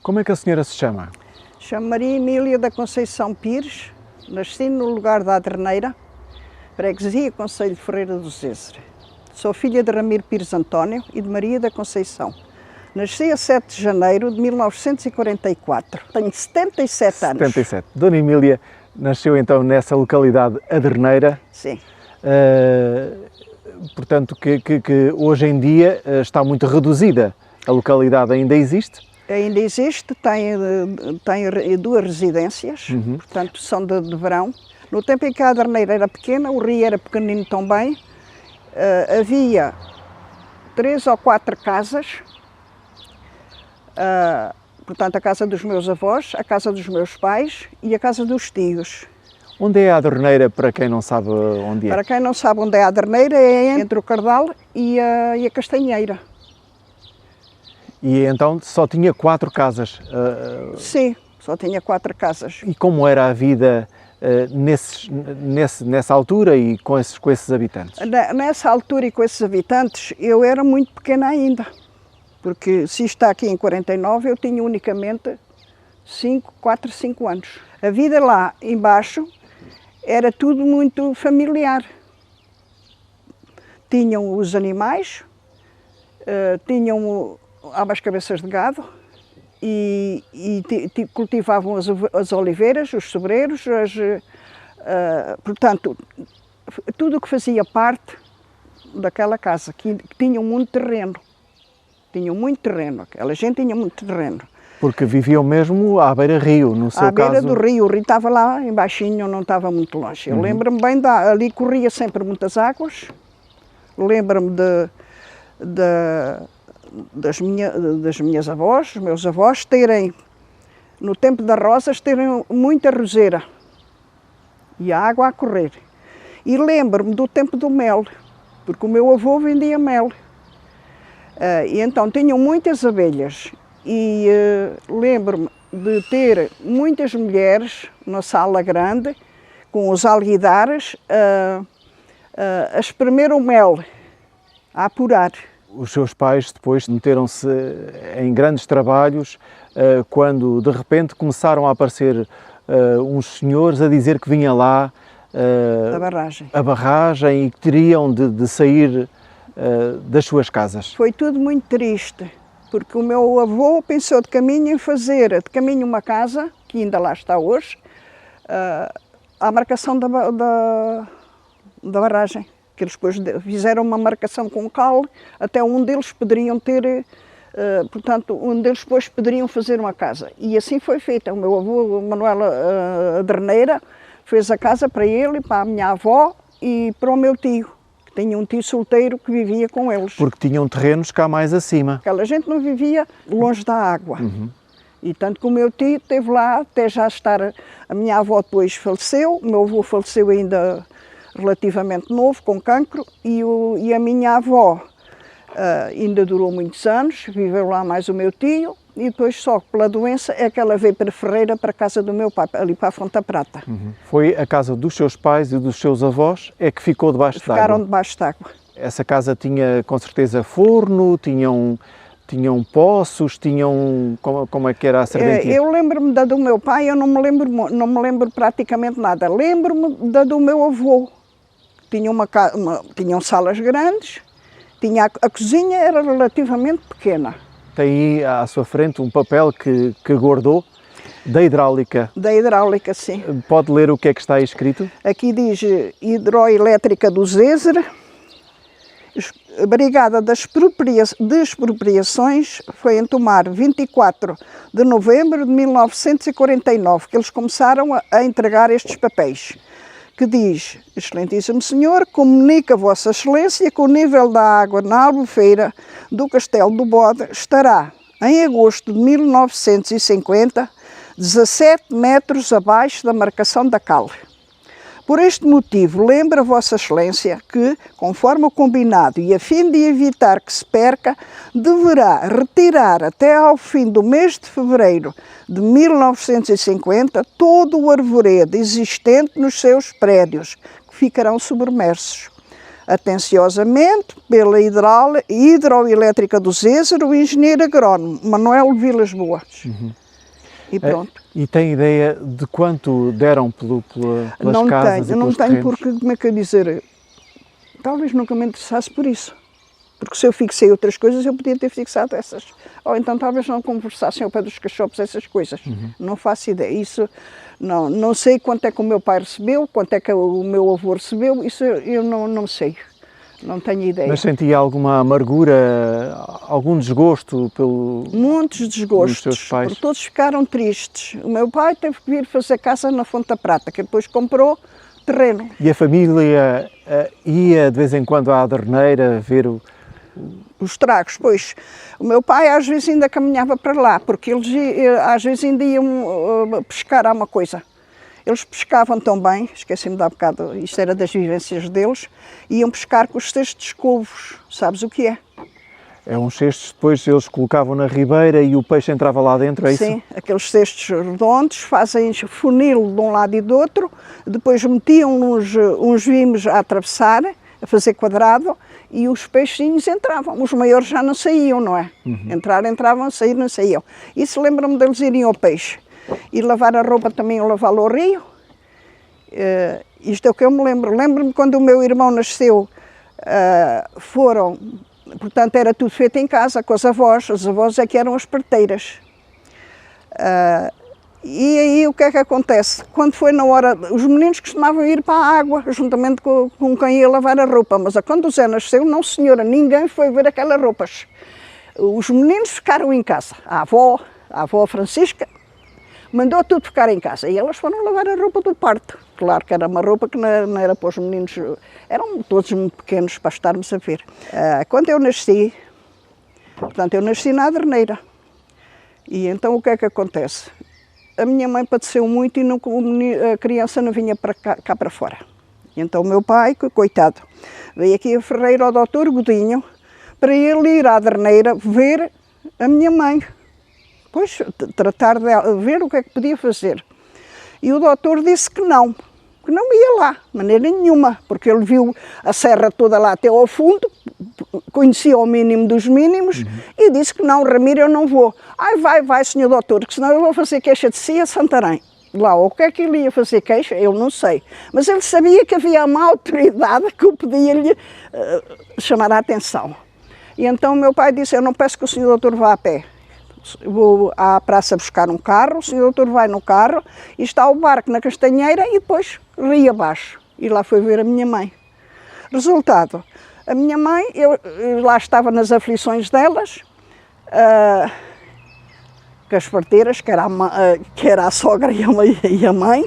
Como é que a senhora se chama? Chamo Maria Emília da Conceição Pires, nasci no lugar da Aderneira, freguesia Concelho de Ferreira do Zezer. Sou filha de Ramiro Pires António e de Maria da Conceição. Nasci a 7 de janeiro de 1944. Tenho 77 anos. 77. Dona Emília nasceu então nessa localidade Aderneira. Sim. Portanto, que hoje em dia está muito reduzida. A localidade ainda existe? Ainda existe, tem duas residências, portanto são de verão. No tempo em que a Aderneira era pequena, o rio era pequenino também, havia 3 ou 4 casas, portanto a casa dos meus avós, a casa dos meus pais e a casa dos tios. Onde é a Aderneira, para quem não sabe onde é? Para quem não sabe onde é a Aderneira, é entre o Cardal e a Castanheira. E então só tinha 4 casas? Sim, só tinha 4 casas. E como era a vida nessa altura e com esses habitantes? Nessa altura e com esses habitantes, eu era muito pequena ainda. Porque se está aqui em 49, eu tinha unicamente 4, 5 anos. A vida lá embaixo era tudo muito familiar. Tinham os animais, tinham ambas cabeças de gado e cultivavam as oliveiras, os sobreiros, portanto, tudo o que fazia parte daquela casa, que tinham muito terreno. Tinham muito terreno, aquela gente tinha muito terreno. Porque viviam mesmo à beira-rio, no seu caso? À beira do rio, o rio estava lá embaixinho, não estava muito longe. Eu lembro-me bem, ali corria sempre muitas águas. Lembro-me das minhas avós, os meus avós, terem, no tempo das rosas, terem muita roseira e a água a correr. E lembro-me do tempo do mel, porque o meu avô vendia mel. E então tinham muitas abelhas e lembro-me de ter muitas mulheres na sala grande, com os alguidares, a espremer o mel, a apurar. Os seus pais depois meteram-se em grandes trabalhos quando de repente começaram a aparecer uns senhores a dizer que vinha lá a barragem e que teriam de sair das suas casas. Foi tudo muito triste, porque o meu avô pensou de caminho em fazer de caminho uma casa, que ainda lá está hoje, à marcação da barragem. Que eles depois fizeram uma marcação com cal, até um deles poderiam ter, portanto, um deles depois poderiam fazer uma casa. E assim foi feita. O meu avô, Manuel Aderneira, fez a casa para ele, para a minha avó e para o meu tio, que tinha um tio solteiro que vivia com eles. Porque tinham terrenos cá mais acima. Aquela gente não vivia longe da água. E tanto que o meu tio esteve lá até já estar... A minha avó depois faleceu, o meu avô faleceu ainda relativamente novo, com cancro, e a minha avó ainda durou muitos anos, viveu lá mais o meu tio, e depois só pela doença é que ela veio para Ferreira, para a casa do meu pai, ali para a Fonte da Prata. Foi a casa dos seus pais e dos seus avós é que ficou debaixo d'água? Ficaram debaixo d'água. Essa casa tinha com certeza forno, tinham poços, como é que era a serventia? Eu lembro-me da do meu pai, eu não me lembro praticamente nada. Lembro-me da do meu avô. Tinham salas grandes, a cozinha era relativamente pequena. Tem aí à sua frente um papel que guardou da hidráulica. Da hidráulica, sim. Pode ler o que é que está aí escrito? Aqui diz Hidroelétrica do Zezer, Brigada das Expropriações, foi em Tomar 24 de novembro de 1949, que eles começaram a entregar estes papéis. Que diz, Excelentíssimo Senhor, comunica a Vossa Excelência que o nível da água na albufeira do Castelo do Bode estará, em agosto de 1950, 17 metros abaixo da marcação da cal. Por este motivo, lembra Vossa Excelência que, conforme o combinado e a fim de evitar que se perca, deverá retirar até ao fim do mês de fevereiro de 1950 todo o arvoredo existente nos seus prédios, que ficarão submersos. atenciosamente pela Hidroelétrica do Zézer, o engenheiro agrónomo Manuel Vilas Boas. E pronto. E tem ideia de quanto deram pelas não casas tenho, e pelos não tenho terrenos? porque, como é que eu dizer, talvez nunca me interessasse por isso. Porque se eu fixei outras coisas, eu podia ter fixado essas. Ou então talvez não conversassem ao pé dos cachorros essas coisas. Não faço ideia. Isso, não sei quanto é que o meu pai recebeu, quanto é que o meu avô recebeu, isso eu não sei. Não tenho ideia. Mas sentia alguma amargura, algum desgosto Muitos desgostos, pelos seus pais? porque todos ficaram tristes. O meu pai teve que vir fazer casa na Fonte da Prata, que depois comprou terreno. E a família ia de vez em quando à Aderneira ver os tragos, pois o meu pai às vezes ainda caminhava para lá, porque eles às vezes ainda iam pescar a uma coisa. Eles pescavam tão bem, esqueci-me de há bocado, isto era das vivências deles, iam pescar com os cestos de couves, sabes o que é? É uns cestos, depois eles colocavam na ribeira e o peixe entrava lá dentro, é isso? Sim, aqueles cestos redondos, fazem funil de um lado e do outro, depois metiam uns vimos a atravessar, a fazer quadrado, e os peixinhos entravam. Os maiores já não saíam, não é? Entravam, sair, não saíam. Isso lembra-me deles irem ao peixe. E lavar a roupa também, eu lavá-la ao rio. Isto é o que eu me lembro. Lembro-me quando o meu irmão nasceu, foram, portanto era tudo feito em casa, com as avós é que eram as parteiras. E aí o que é que acontece? Quando foi na hora, os meninos costumavam ir para a água, juntamente com quem ia lavar a roupa, mas quando o Zé nasceu, não senhora, ninguém foi ver aquelas roupas. Os meninos ficaram em casa, a avó Francisca, mandou tudo ficar em casa e elas foram lavar a roupa do parto. Claro que era uma roupa que não era para os meninos, eram todos muito pequenos para estarmos a ver. Quando eu nasci, portanto eu nasci na Aderneira, e então o que é que acontece? A minha mãe padeceu muito e a criança não vinha cá para fora. E então o meu pai, coitado, veio aqui a Ferreira ao doutor Godinho para ele ir à Aderneira ver a minha mãe. Pois, tratar de ver o que é que podia fazer. E o doutor disse que não ia lá, de maneira nenhuma, porque ele viu a serra toda lá até ao fundo, conhecia o mínimo dos mínimos, e disse que não, Ramiro, eu não vou. Ai, vai, senhor doutor, que senão eu vou fazer queixa de si a Santarém. Lá, o que é que ele ia fazer queixa, eu não sei. Mas ele sabia que havia uma autoridade que o podia-lhe chamar a atenção. E então o meu pai disse, eu não peço que o senhor doutor vá a pé. Vou à praça buscar um carro, o senhor doutor vai no carro e está o barco na Castanheira e depois ri abaixo. E lá foi ver a minha mãe. Resultado, a minha mãe, eu lá estava nas aflições delas, com as parteiras, que era a sogra e a mãe.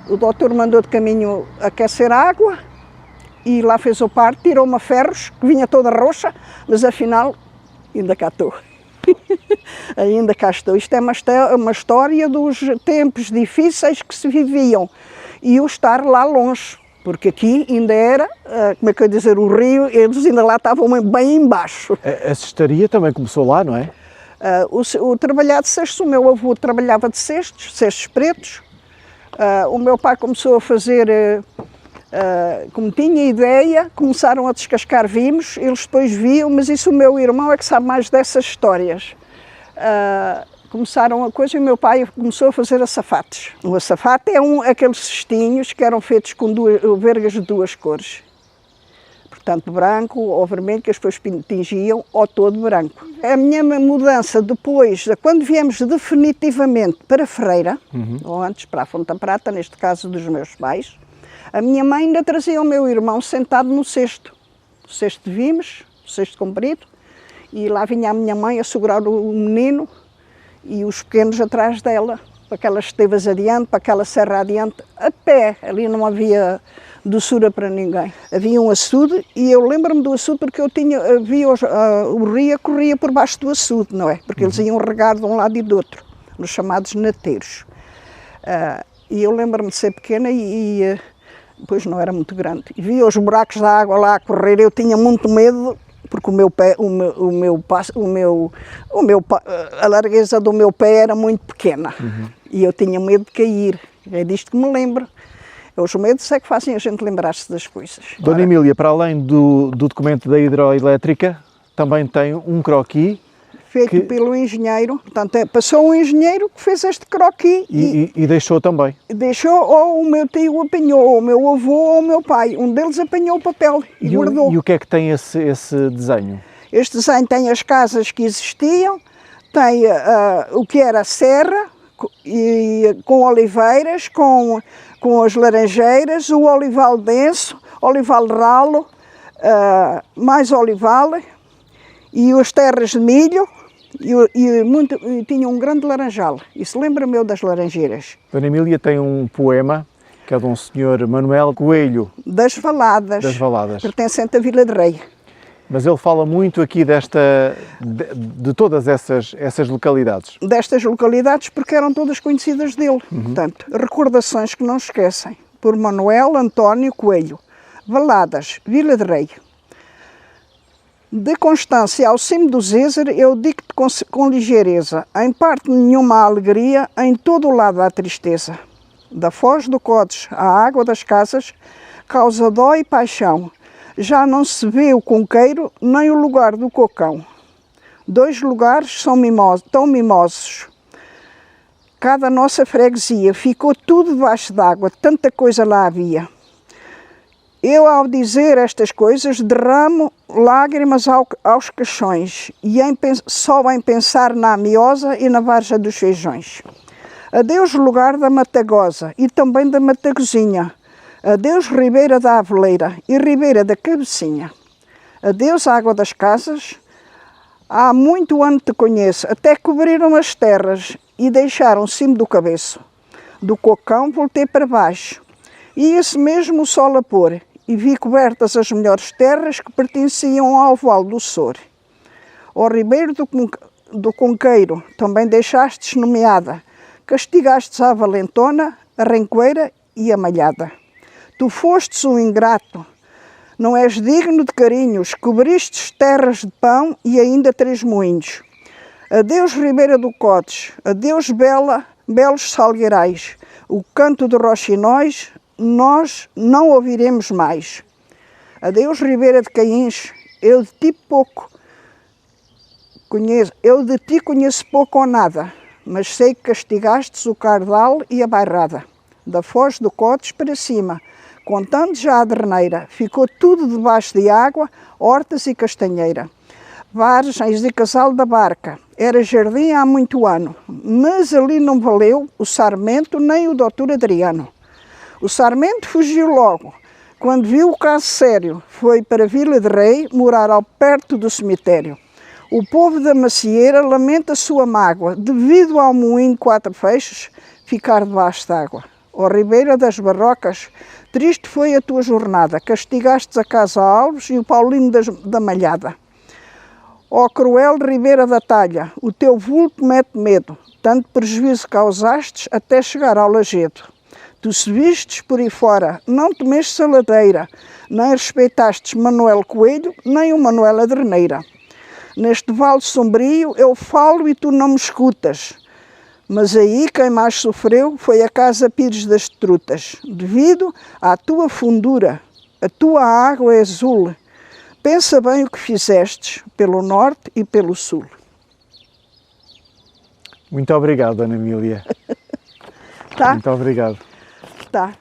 O doutor mandou de caminho aquecer a água e lá fez o parto, tirou-me a ferros, que vinha toda roxa, mas afinal ainda cá estou. Ainda cá estou. Isto é uma história dos tempos difíceis que se viviam e o estar lá longe, porque aqui ainda era, como é que eu ia dizer, o rio, eles ainda lá estavam bem embaixo. A cestaria também começou lá, não é? O trabalhar de cestos, o meu avô trabalhava de cestos pretos. O meu pai começou a fazer, como tinha ideia, começaram a descascar vimos, eles depois viam, mas isso o meu irmão é que sabe mais dessas histórias. Começaram a coisa e o meu pai começou a fazer açafates. O açafate é aqueles cestinhos que eram feitos com vergas de duas cores. Portanto, branco ou vermelho, que as depois tingiam, ou todo branco. A minha mudança depois, quando viemos definitivamente para Ferreira, ou antes para a Fonte da Prata, neste caso dos meus pais, a minha mãe ainda trazia o meu irmão sentado no cesto de vimos, cesto comprido, e lá vinha a minha mãe a segurar o menino e os pequenos atrás dela, para aquelas estevas adiante, para aquela serra adiante, a pé, ali não havia doçura para ninguém. Havia um açude e eu lembro-me do açude porque eu via o rio corria por baixo do açude, não é? Porque eles iam regar de um lado e do outro, nos chamados nateiros. E eu lembro-me de ser pequena e depois não era muito grande. E via os buracos da água lá a correr, eu tinha muito medo, porque a largueza do meu pé era muito pequena. E eu tinha medo de cair, é disto que me lembro. Os medos é que fazem a gente lembrar-se das coisas. Dona Emília, para além do documento da hidroelétrica, também tem um croquis feito pelo engenheiro, portanto passou um engenheiro que fez este croquis e deixou também. Deixou, ou o meu tio apanhou, ou o meu avô, ou o meu pai. Um deles apanhou o papel e guardou. E o que é que tem esse desenho? Este desenho tem as casas que existiam, tem o que era a serra, com oliveiras, com as laranjeiras, o olival denso, olival ralo, mais olival, e as terras de milho, e tinha um grande laranjal. Isso lembra-me das laranjeiras. Dona Emília tem um poema, que é de um senhor Manuel Coelho. Das Valadas. Das Valadas. Pertencente à Vila de Rei. Mas ele fala muito aqui de todas essas localidades. Destas localidades porque eram todas conhecidas dele. Portanto, recordações que não esquecem. Por Manuel António Coelho. Valadas, Vila de Rei. De Constância ao cimo do Zézer, eu digo-te com ligeireza, em parte nenhuma há alegria, em todo o lado há tristeza. Da foz do Codes à água das casas, causa dó e paixão. Já não se vê o conqueiro, nem o lugar do cocão. Dois lugares tão mimosos. Cada nossa freguesia ficou tudo debaixo d'água, tanta coisa lá havia. Eu, ao dizer estas coisas, derramo lágrimas aos caixões e só em pensar na amiosa e na varja dos feijões. Adeus lugar da Matagosa e também da Matagozinha. Adeus Ribeira da Aveleira e Ribeira da Cabecinha. Adeus Água das Casas. Há muito ano te conheço, até cobriram as terras e deixaram o cimo do cabeço. Do cocão voltei para baixo, e esse mesmo o sol a pôr, e vi cobertas as melhores terras que pertenciam ao Vale do Sor. Ao Ribeiro do Conqueiro também deixastes nomeada, castigastes a valentona, a rencoeira e a malhada. Tu fostes um ingrato, não és digno de carinhos, cobristes terras de pão e ainda 3 moinhos. Adeus Ribeira do Codes, adeus belos salgueirais, o canto de roxinóis nós não ouviremos mais. Adeus Ribeira de Caíns, eu de ti conheço pouco ou nada, mas sei que castigastes o cardal e a bairrada. Da foz do Codes para cima, contando já a derneira, ficou tudo debaixo de água, hortas e castanheira. Vargens e casal da barca, era jardim há muito ano, mas ali não valeu o Sarmento nem o doutor Adriano. O Sarmento fugiu logo, quando viu o caso sério, foi para Vila de Rei morar ao perto do cemitério. O povo da Macieira lamenta a sua mágoa, devido ao moinho de 4 feixes ficar debaixo d'água. Ó Ribeira das Barrocas, triste foi a tua jornada, castigastes a Casa Alves e o Paulino da Malhada. Ó cruel Ribeira da Talha, o teu vulto mete medo, tanto prejuízo causastes até chegar ao Lajedo. Tu subistes por aí fora, não temestes a ladeira, nem respeitastes Manuel Coelho, nem o Manuel Adreneira. Neste vale sombrio eu falo e tu não me escutas, mas aí quem mais sofreu foi a Casa Pires das Trutas, devido à tua fundura, a tua água é azul. Pensa bem o que fizestes pelo norte e pelo sul. Muito obrigado, Dona Emília. Tá? Muito obrigado. Tá.